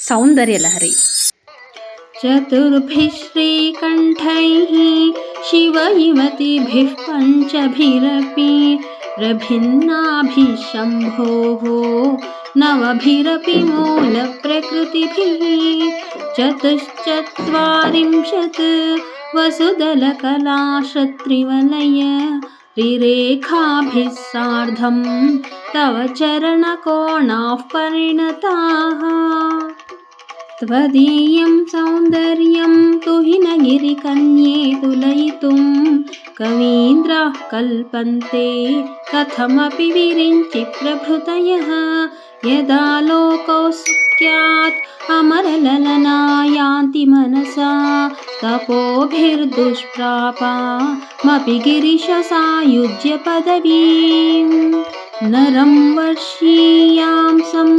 सौन्दर्यलहरी। चतुर्भिः श्रीकण्ठैः शिवयुवतिभिः पञ्चभिरपि प्रभिन्नाभिः शम्भोः नवभिरपि मूलप्रकृतिभिः चतुश्चत्वारिंशत् वसुदलकलाश्रुत्रिवलय त्रिरेखाभिः सार्धं तव चरणकोणाः परिणताः। त्वदीयं सौन्दर्यं तुहिनगिरिकन्ये तुलयितुं कवीन्द्राः कल्पन्ते कथमपि विरिञ्चि प्रभृतयः। यदा लोकौत्सुक्यात् अमरललना यान्ति मनसा तपोभिर्दुष्प्रापामपि गिरिशसायुज्य पदवीं नरं वर्षीयांसं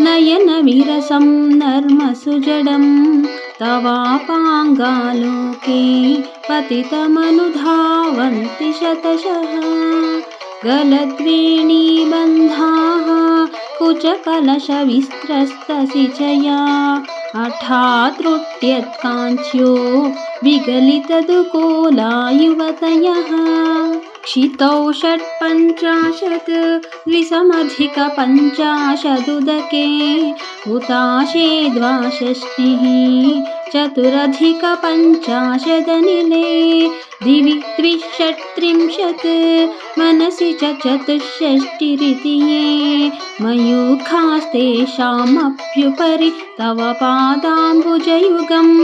नयनविरसं नर्मसुजडं तवापाङ्गालोके पतितमनुधावन्ति शतशः। गलद्वेणीबन्धाः कुचकलशविस्त्रस्तसिचया हठात्रुट्यत्काञ्च्यो विगलितदुकोला युवतयः। क्षितौ 150 द्विसमधिकपञ्चाशदुदके हुताशे 62 चतुरधिकपञ्चाशदनिले दिवि 330 मनसि च 64 मयूखास्तेषामप्युपरि तव पादाम्बुजयुगम्।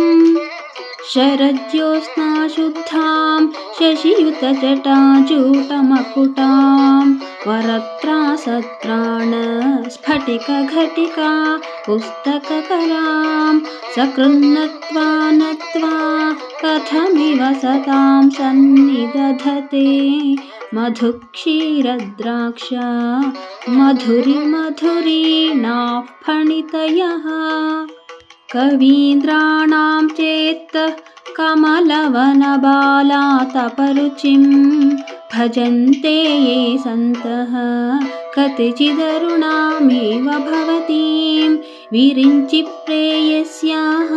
शरज्योत्स्नाशुद्धां शशियुतजटाजूटमकुटां वरत्रासत्राणस्फटिकघटिका पुस्तककरां सकृन्नत्वा नत्वा कथमिव सतां सन्निदधते मधुक्षीरद्राक्ष मधुरिमधुरीणाः फणितयः। कवीन्द्राणां चेत् कमलवनबालातपरुचिं भजन्ते ये सन्तः कतिचिदरुणामेव भवतीं विरिञ्चि प्रेयस्याः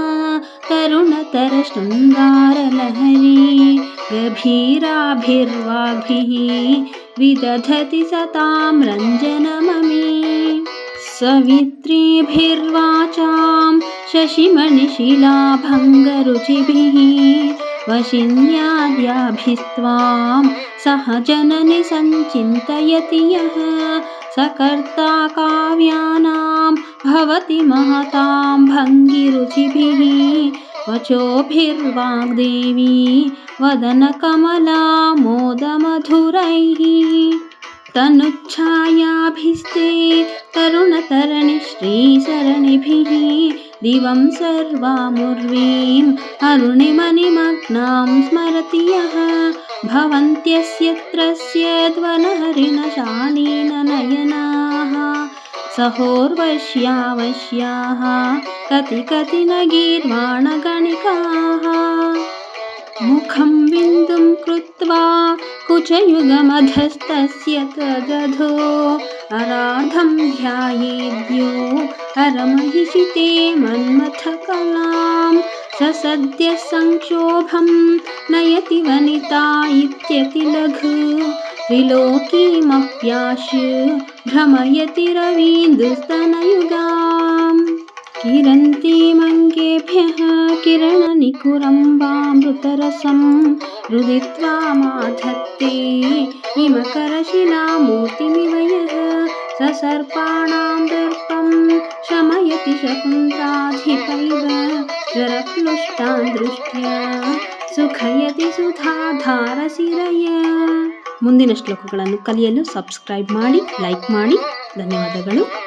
तरुणतरशृङ्गारलहरी गभीराभिर्वाग्भिः विदधति सतां रञ्जनममी। सवित्रीभिर्वाचां शशिमणिशिलाभङ्गरुचिभिः वशिन्याद्याभिस्त्वां सह जननि सञ्चिन्तयति यः सकर्ता काव्यानां भवति महतां भङ्गिरुचिभिः वचोभिर्वाग्देवी वदनकमला मोदमधुरैः। तनुच्छायाभिस्ते तरुणतरणि श्रीसरणिभिः दिवं सर्वामुर्वीं अरुणिमनिमग्नां स्मरति यः भवन्त्यस्यत्रस्य ध्वनहरिणशालीननयनाः सहोर्वश्यावश्याः कति न गीर्वाणगणिकाः। मुखं बिन्दुं कृत्वा कुचयुगमधस्तस्य तदधो अराधं ध्यायेद्यो हरमहिषिते मन्मथकलां ससद्यः संक्षोभं नयति वनिता इत्यतिलघु त्रिलोकीमप्याश्य भ्रमयति रवीन्दुस्तनयुगाम्। किरन्तीमङ्गेभ्यः किरणनिकुरम्बामृतरसं रुदित्वा माधत्ते हिमकरशिलामूर्तिमिव यः ससर्पाणां दर्पं शमयति शकुन्ताधिपैव ज्वरक्लुष्टान् दृष्ट्या ಸುಖಯತಿ ಸುಧಾಧಾರಸಿರಯ. ಮುಂದಿನ ಶ್ಲೋಕಗಳನ್ನು ಕಲಿಯಲು ಸಬ್ಸ್ಕ್ರೈಬ್ ಮಾಡಿ, ಲೈಕ್ ಮಾಡಿ. ಧನ್ಯವಾದಗಳು.